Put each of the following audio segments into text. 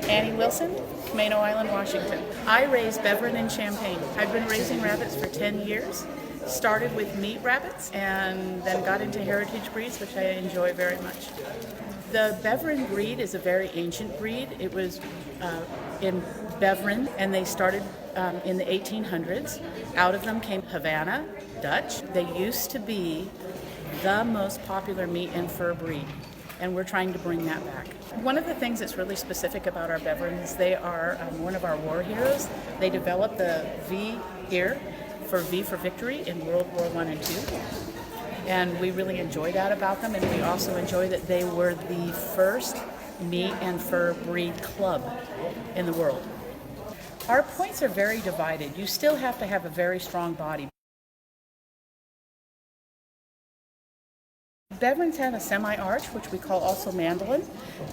Annie Wilson, Camano Island, Washington. I raise Beverin and Champagne. I've been raising rabbits for 10 years. Started with meat rabbits and then got into heritage breeds, which I enjoy very much. The Beverin breed is a very ancient breed. It was in Beverin, and they started in the 1800s. Out of them came Havana, Dutch. They used to be the most popular meat and fur breed, and we're trying to bring that back. One of the things that's really specific about our Beverin is they are one of our war heroes. They developed the V here for V for victory in World War I and II. And we really enjoy that about them, and we also enjoy that they were the first meat and fur breed club in the world. Our points are very divided. You still have to have a very strong body. Beverins have a semi-arch, which we call also mandolin.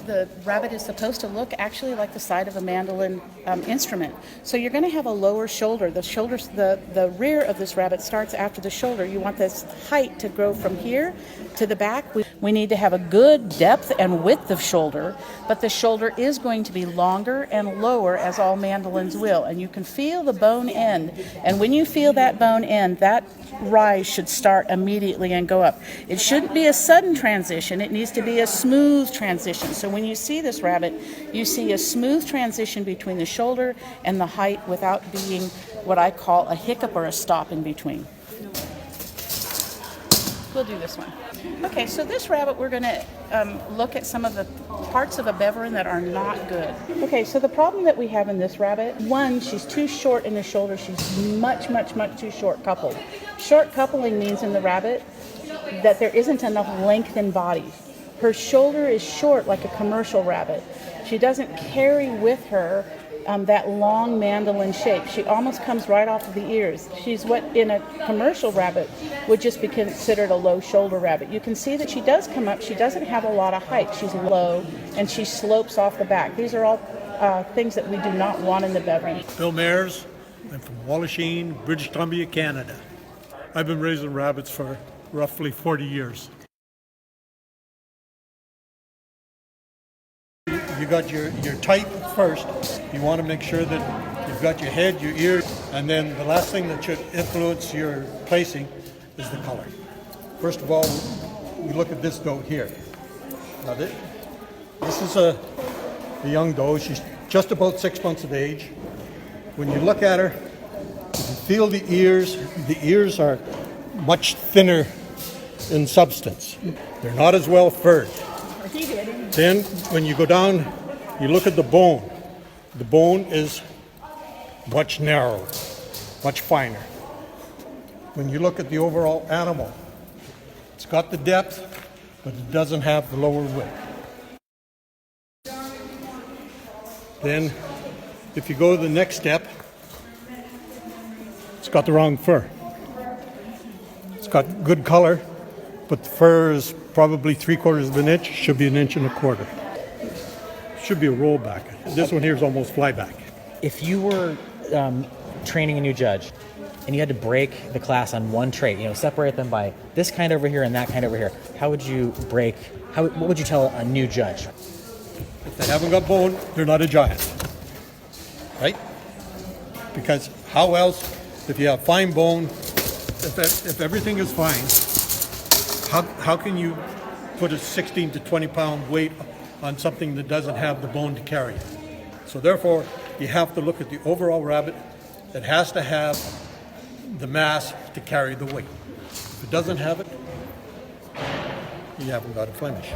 The rabbit is supposed to look actually like the side of a mandolin instrument. So you're going to have a lower shoulder. The rear of this rabbit starts after the shoulder. You want this height to grow from here to the back. We need to have a good depth and width of shoulder, but the shoulder is going to be longer and lower, as all mandolins will. And you can feel the bone end. And when you feel that bone end, that rise should start immediately and go up. It shouldn't be a sudden transition. It needs to be a smooth transition. So when you see this rabbit, you see a smooth transition between the shoulder and the height without being what I call a hiccup or a stop in between. We'll do this one. Okay, so this rabbit, we're going to look at some of the parts of a Beverin that are not good. Okay, so the problem that we have in this rabbit, one, she's too short in the shoulder. She's much too short coupled. Short coupling means in the rabbit that there isn't enough length in body. Her shoulder is short like a commercial rabbit. She doesn't carry with her that long mandolin shape. She almost comes right off of the ears. She's what in a commercial rabbit would just be considered a low shoulder rabbit. You can see that she does come up. She doesn't have a lot of height. She's low and she slopes off the back. These are all things that we do not want in the Beverin. Bill Mayers. I'm from Wallachine, British Columbia, Canada. I've been raising rabbits for roughly 40 years. You got your type first. You want to make sure that you've got your head, your ears, and then the last thing that should influence your placing is the color. First of all, we look at this doe here. Now this is a young doe. She's just about 6 months of age. When you look at her, you can feel the ears are much thinner in substance. They're not as well furred. Then when you go down, you look at the bone. The bone is much narrower, much finer. When you look at the overall animal, it's got the depth, but it doesn't have the lower width. Then if you go to the next step, it's got the wrong fur. It's got good color, but the fur is probably 3/4 of an inch, should be 1.25 inches. Should be a rollback. This one here is almost flyback. If you were training a new judge and you had to break the class on one trait, separate them by this kind over here and that kind over here, what would you tell a new judge? If they haven't got bone, they're not a giant, right? Because how else, if you have fine bone, if everything is fine, how can you put a 16 to 20 pound weight on something that doesn't have the bone to carry it? So therefore, you have to look at the overall rabbit that has to have the mass to carry the weight. If it doesn't have it, you haven't got a Flemish.